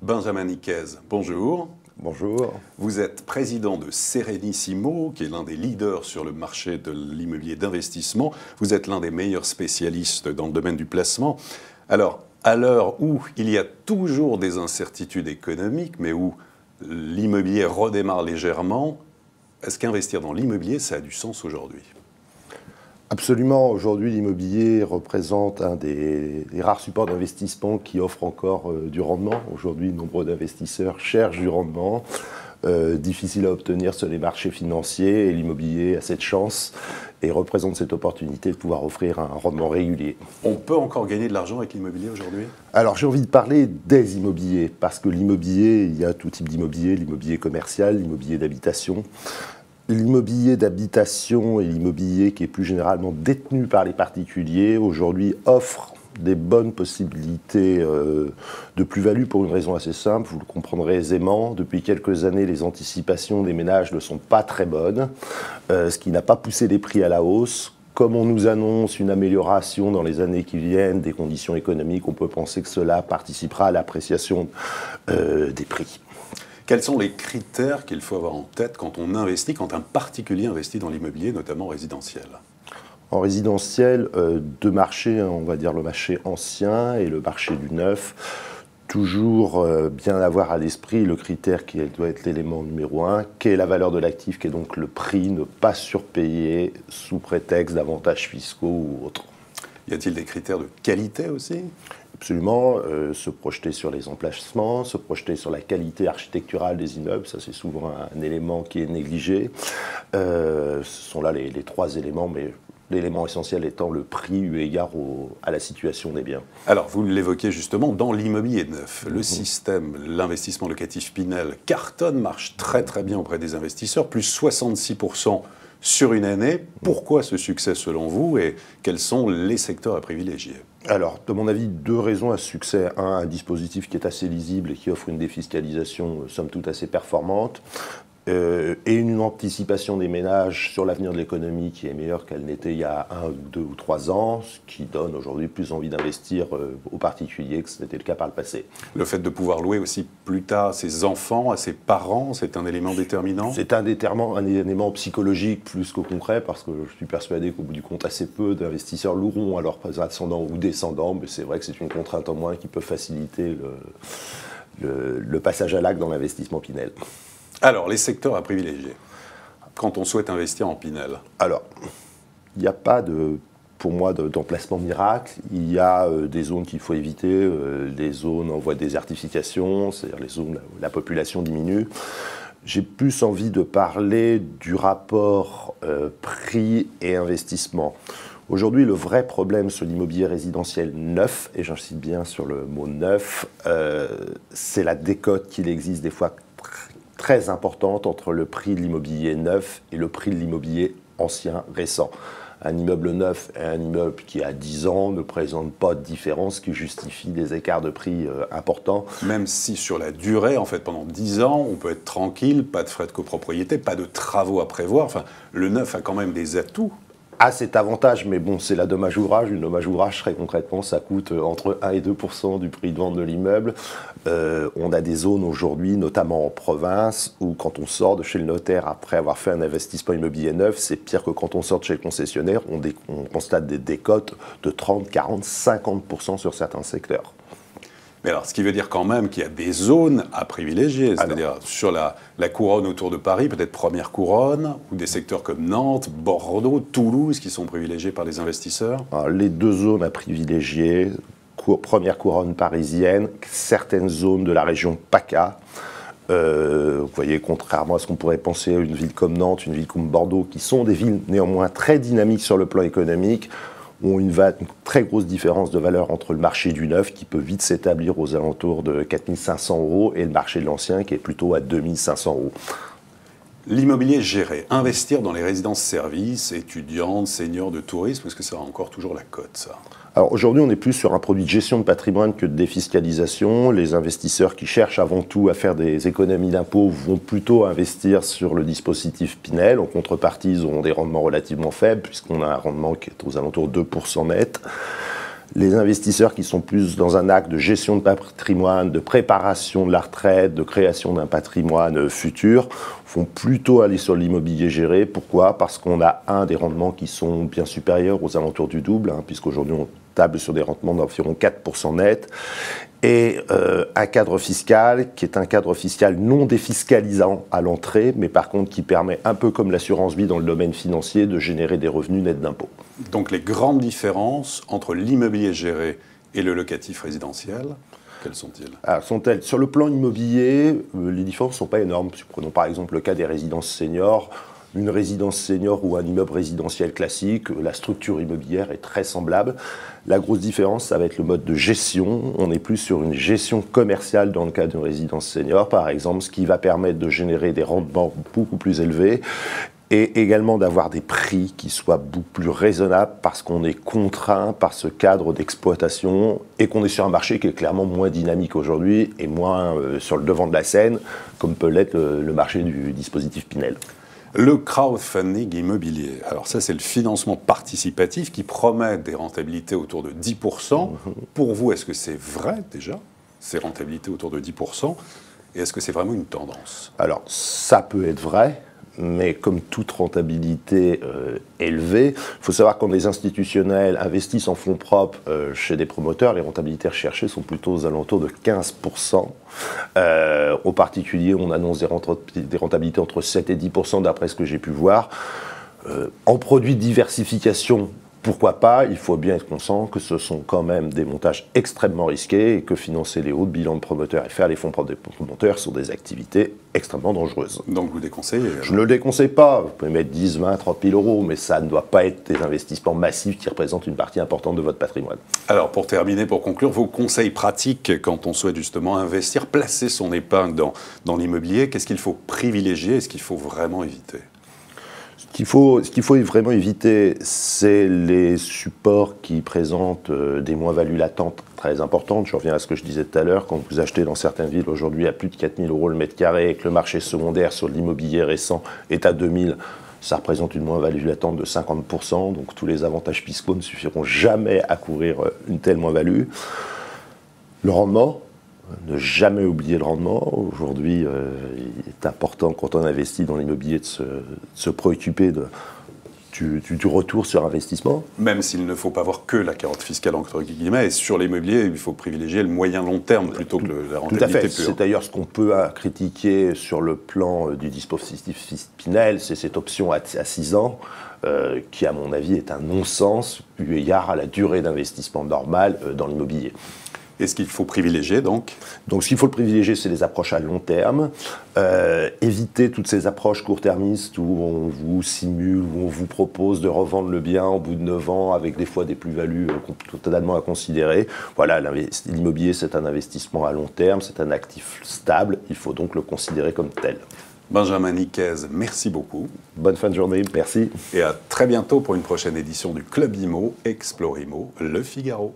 Benjamin Nicaise, bonjour. Bonjour. Vous êtes président de Serenissimo, qui est l'un des leaders sur le marché de l'immobilier d'investissement. Vous êtes l'un des meilleurs spécialistes dans le domaine du placement. Alors, à l'heure où il y a toujours des incertitudes économiques, mais où l'immobilier redémarre légèrement, est-ce qu'investir dans l'immobilier, ça a du sens aujourd'hui ? Absolument. Aujourd'hui, l'immobilier représente un des rares supports d'investissement qui offre encore du rendement. Aujourd'hui, nombre d'investisseurs cherchent du rendement. Difficile à obtenir sur les marchés financiers et l'immobilier a cette chance et représente cette opportunité de pouvoir offrir un rendement régulier. On peut encore gagner de l'argent avec l'immobilier aujourd'hui ? Alors j'ai envie de parler des immobiliers parce que l'immobilier, il y a tout type d'immobilier, l'immobilier commercial, l'immobilier d'habitation. L'immobilier d'habitation et l'immobilier qui est plus généralement détenu par les particuliers, aujourd'hui offre des bonnes possibilités de plus-value pour une raison assez simple, vous le comprendrez aisément. Depuis quelques années, les anticipations des ménages ne sont pas très bonnes, ce qui n'a pas poussé les prix à la hausse. Comme on nous annonce une amélioration dans les années qui viennent des conditions économiques, on peut penser que cela participera à l'appréciation des prix. Quels sont les critères qu'il faut avoir en tête quand on investit, quand un particulier investit dans l'immobilier, notamment résidentiel ? En résidentiel, deux marchés, on va dire le marché ancien et le marché du neuf. Toujours bien avoir à l'esprit le critère qui doit être l'élément numéro 1, qui est la valeur de l'actif, qui est donc le prix, ne pas surpayer sous prétexte d'avantages fiscaux ou autres. Y a-t-il des critères de qualité aussi ? Absolument, se projeter sur les emplacements, se projeter sur la qualité architecturale des immeubles, ça c'est souvent un élément qui est négligé. Ce sont là les trois éléments, mais l'élément essentiel étant le prix eu égard à la situation des biens. Alors, vous l'évoquez justement, dans l'immobilier neuf, le système, l'investissement locatif Pinel cartonne, marche très très bien auprès des investisseurs, plus 66% sur une année. Pourquoi ce succès selon vous et quels sont les secteurs à privilégier ? Alors, de mon avis, deux raisons à ce succès. Un dispositif qui est assez lisible et qui offre une défiscalisation somme toute assez performante. Et une anticipation des ménages sur l'avenir de l'économie qui est meilleure qu'elle n'était il y a 1, 2 ou 3 ans, ce qui donne aujourd'hui plus envie d'investir aux particuliers que ce n'était le cas par le passé. Le fait de pouvoir louer aussi plus tard à ses enfants, à ses parents, c'est un élément déterminant ? C'est un élément psychologique plus qu'au concret, parce que je suis persuadé qu'au bout du compte, assez peu d'investisseurs loueront à leurs ascendants ou descendants, mais c'est vrai que c'est une contrainte en moins qui peut faciliter le passage à l'acte dans l'investissement Pinel. Alors, les secteurs à privilégier, quand on souhaite investir en Pinel ? Alors, il n'y a pas, pour moi, d'emplacement miracle. Il y a des zones qu'il faut éviter, les zones en voie de désertification, c'est-à-dire les zones où la population diminue. J'ai plus envie de parler du rapport prix et investissement. Aujourd'hui, le vrai problème sur l'immobilier résidentiel neuf, et j'insiste bien sur le mot neuf, c'est la décote qu'il existe des fois très importante entre le prix de l'immobilier neuf et le prix de l'immobilier ancien, récent. Un immeuble neuf et un immeuble qui a 10 ans ne présentent pas de différence qui justifie des écarts de prix importants. Même si sur la durée, en fait, pendant 10 ans, on peut être tranquille, pas de frais de copropriété, pas de travaux à prévoir. Enfin, le neuf a quand même des atouts. A cet avantage, mais bon, c'est la dommage ouvrage. Une dommage ouvrage, très concrètement, ça coûte entre 1 et 2% du prix de vente de l'immeuble. On a des zones aujourd'hui, notamment en province, où quand on sort de chez le notaire après avoir fait un investissement immobilier neuf, c'est pire que quand on sort de chez le concessionnaire. On constate des décotes de 30, 40, 50% sur certains secteurs. Mais alors, ce qui veut dire quand même qu'il y a des zones à privilégier, c'est-à-dire sur la couronne autour de Paris, peut-être première couronne, ou des secteurs comme Nantes, Bordeaux, Toulouse, qui sont privilégiés par les investisseurs. Alors, les deux zones à privilégier, première couronne parisienne, certaines zones de la région PACA. Vous voyez, contrairement à ce qu'on pourrait penser à une ville comme Nantes, une ville comme Bordeaux, qui sont des villes néanmoins très dynamiques sur le plan économique, ont une très grosse différence de valeur entre le marché du neuf, qui peut vite s'établir aux alentours de 4 500 €, et le marché de l'ancien, qui est plutôt à 2 500 €. L'immobilier géré, investir dans les résidences-services, étudiantes, seniors, de tourisme, est-ce que ça a encore toujours la cote, ça ? Alors aujourd'hui, on est plus sur un produit de gestion de patrimoine que de défiscalisation. Les investisseurs qui cherchent avant tout à faire des économies d'impôts vont plutôt investir sur le dispositif Pinel. En contrepartie, ils auront des rendements relativement faibles, puisqu'on a un rendement qui est aux alentours de 2% net. Les investisseurs qui sont plus dans un acte de gestion de patrimoine, de préparation de la retraite, de création d'un patrimoine futur, vont plutôt aller sur l'immobilier géré. Pourquoi? Parce qu'on a des rendements qui sont bien supérieurs, aux alentours du double, puisqu'aujourd'hui on table sur des rendements d'environ 4% net, et un cadre fiscal qui est un cadre fiscal non défiscalisant à l'entrée, mais par contre qui permet, un peu comme l'assurance vie dans le domaine financier, de générer des revenus nets d'impôts. Donc les grandes différences entre l'immobilier géré et le locatif résidentiel, quelles sont-ils? Sont-elles? Sur le plan immobilier, les différences ne sont pas énormes. Prenons par exemple le cas des résidences seniors. Une résidence senior ou un immeuble résidentiel classique, la structure immobilière est très semblable. La grosse différence, ça va être le mode de gestion. On est plus sur une gestion commerciale dans le cas d'une résidence senior, par exemple, ce qui va permettre de générer des rendements beaucoup plus élevés et également d'avoir des prix qui soient beaucoup plus raisonnables parce qu'on est contraint par ce cadre d'exploitation et qu'on est sur un marché qui est clairement moins dynamique aujourd'hui et moins sur le devant de la scène, comme peut l'être le marché du dispositif Pinel. Le crowdfunding immobilier, alors ça c'est le financement participatif qui promet des rentabilités autour de 10%. Pour vous, est-ce que c'est vrai déjà, ces rentabilités autour de 10%? Et est-ce que c'est vraiment une tendance? Alors ça peut être vrai, mais comme toute rentabilité élevée, il faut savoir que quand les institutionnels investissent en fonds propres chez des promoteurs, les rentabilités recherchées sont plutôt aux alentours de 15%. Aux particuliers, on annonce des rentabilités entre 7 et 10% d'après ce que j'ai pu voir. En produits de diversification, pourquoi pas? Il faut bien être conscient que ce sont quand même des montages extrêmement risqués et que financer les hauts bilans de promoteurs et faire les fonds propres des promoteurs sont des activités extrêmement dangereuses. Donc vous déconseillez alors? Je ne le déconseille pas. Vous pouvez mettre 10, 20, 30 000 euros, mais ça ne doit pas être des investissements massifs qui représentent une partie importante de votre patrimoine. Alors pour terminer, pour conclure, vos conseils pratiques quand on souhaite justement investir, placer son épargne dans l'immobilier, qu'est-ce qu'il faut privilégier et ce qu'il faut vraiment éviter? Ce qu'il faut vraiment éviter, c'est les supports qui présentent des moins-values latentes très importantes. Je reviens à ce que je disais tout à l'heure. Quand vous achetez dans certaines villes aujourd'hui à plus de 4 000 euros le mètre carré et que le marché secondaire sur l'immobilier récent est à 2 000, ça représente une moins-value latente de 50%. Donc tous les avantages fiscaux ne suffiront jamais à couvrir une telle moins-value. Le rendement. Ne jamais oublier le rendement. Aujourd'hui, il est important, quand on investit dans l'immobilier, de se préoccuper du retour sur investissement. Même s'il ne faut pas voir que la carotte fiscale, entre guillemets, et sur l'immobilier, il faut privilégier le moyen-long terme plutôt que la rentabilité pure. Tout à fait. Pure. C'est d'ailleurs ce qu'on peut critiquer sur le plan du dispositif Pinel, c'est cette option à 6 ans, qui, à mon avis, est un non-sens eu égard à la durée d'investissement normale dans l'immobilier. Et ce qu'il faut privilégier, donc? Donc, ce qu'il faut privilégier, c'est les approches à long terme. Éviter toutes ces approches court-termistes où on vous simule, où on vous propose de revendre le bien au bout de 9 ans avec des fois des plus-values totalement à considérer. Voilà, l'immobilier, c'est un investissement à long terme, c'est un actif stable. Il faut donc le considérer comme tel. Benjamin Niquez, merci beaucoup. Bonne fin de journée, merci. Et à très bientôt pour une prochaine édition du Club Imo, Explore Imo, Le Figaro.